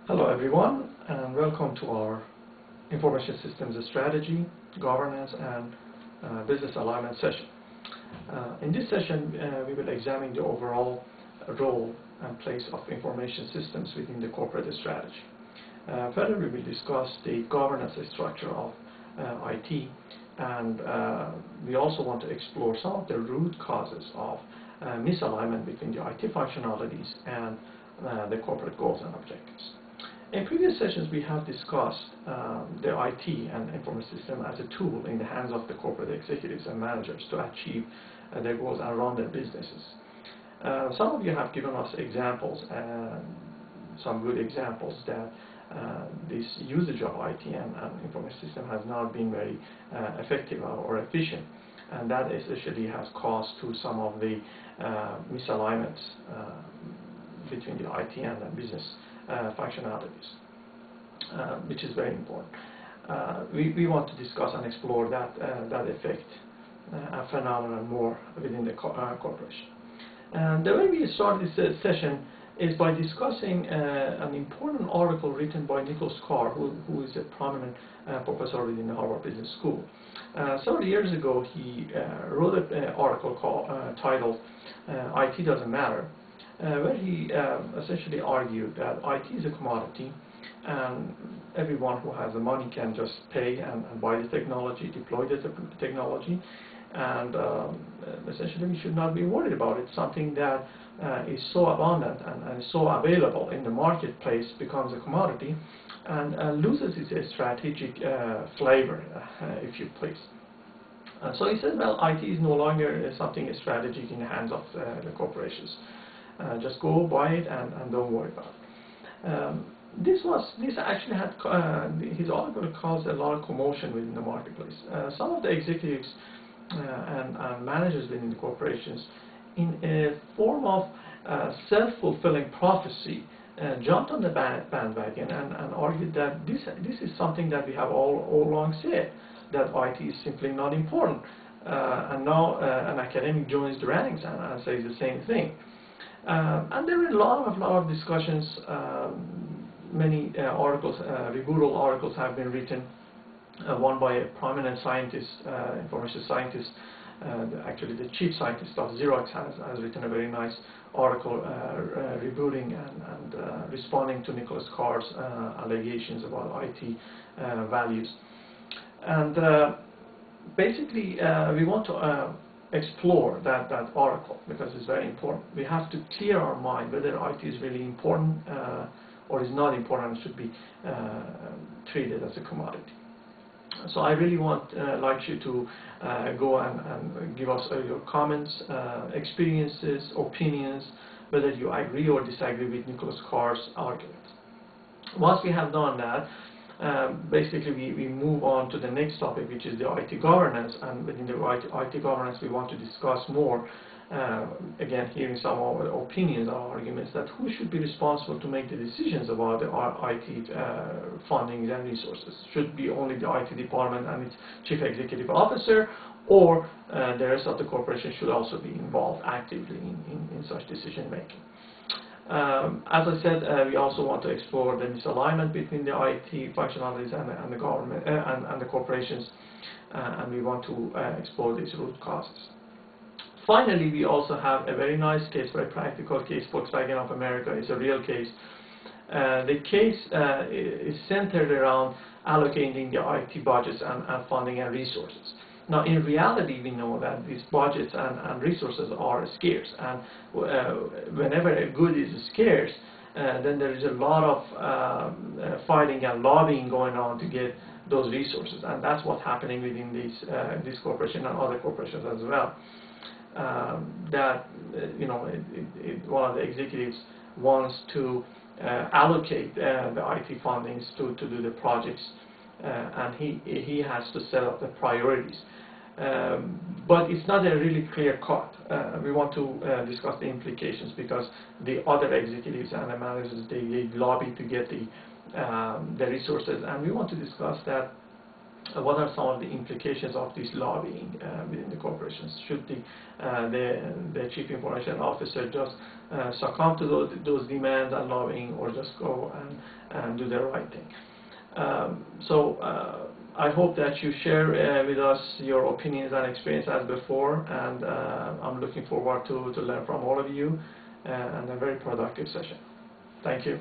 Hello everyone, and welcome to our Information Systems Strategy, Governance, and Business Alignment session. In this session, we will examine the overall role and place of information systems within the corporate strategy. Further, we will discuss the governance structure of IT, and we also want to explore some of the root causes of misalignment between the IT functionalities and the corporate goals and objectives. In previous sessions, we have discussed the IT and information system as a tool in the hands of the corporate executives and managers to achieve their goals and run their businesses. Some of you have given us examples, some good examples that this usage of IT and information system has not been very effective or efficient, and that essentially has caused to some of the misalignments between the IT and the business functionalities, which is very important. We want to discuss and explore that effect and phenomenon more within the corporation. And the way we start this session is by discussing an important article written by Nicholas Carr, who is a prominent professor within the Harvard Business School. Several years ago, he wrote an article titled IT Doesn't Matter, where he essentially argued that IT is a commodity, and everyone who has the money can just pay and buy the technology, deploy the technology, and essentially we should not be worried about it. Something that is so abundant and so available in the marketplace becomes a commodity and loses its strategic flavor, if you please. So he said, well, IT is no longer something strategic in the hands of the corporations. Just go buy it and don't worry about it. This actually had his article caused a lot of commotion within the marketplace. Some of the executives and managers within the corporations, in a form of self-fulfilling prophecy, jumped on the bandwagon and argued that this is something that we have all along said, that IT is simply not important. And now an academic joins the ranks and says the same thing. And there were a lot of discussions. Many articles, rebuttal articles have been written. One by a prominent scientist, information scientist, actually the chief scientist of Xerox has written a very nice article rebutting and responding to Nicholas Carr's allegations about IT values. And basically, we want to explore that article because it's very important. We have to clear our mind whether IT is really important or is not important and should be treated as a commodity. So I really want like you to go and give us your comments, experiences, opinions, whether you agree or disagree with Nicholas Carr's argument. Once we have done that, basically we move on to the next topic, which is the IT governance, and within the IT governance we want to discuss more, again hearing some of our opinions or arguments, that who should be responsible to make the decisions about the IT funding and resources. Should be only the IT department and its chief executive officer, or the rest of the corporation should also be involved actively in such decision making. As I said, we also want to explore the misalignment between the IT functionalities and the government and the corporations, and we want to explore these root causes. Finally, we also have a very nice case, very practical case. Volkswagen of America is a real case. The case is centered around allocating the IT budgets and funding and resources. Now, in reality, we know that these budgets and resources are scarce, and whenever a good is scarce, then there is a lot of fighting and lobbying going on to get those resources, and that's what's happening within this corporation and other corporations as well. One of the executives wants to allocate the IT fundings to do the projects, and he has to set up the priorities. But it's not a really clear cut. We want to discuss the implications, because the other executives and the managers, they lobby to get the resources, and we want to discuss that what are some of the implications of this lobbying within the corporations? Should the chief information officer just succumb to those demands and lobbying, or just go and do the right thing? I hope that you share with us your opinions and experience as before, and I'm looking forward to learn from all of you, and a very productive session. Thank you.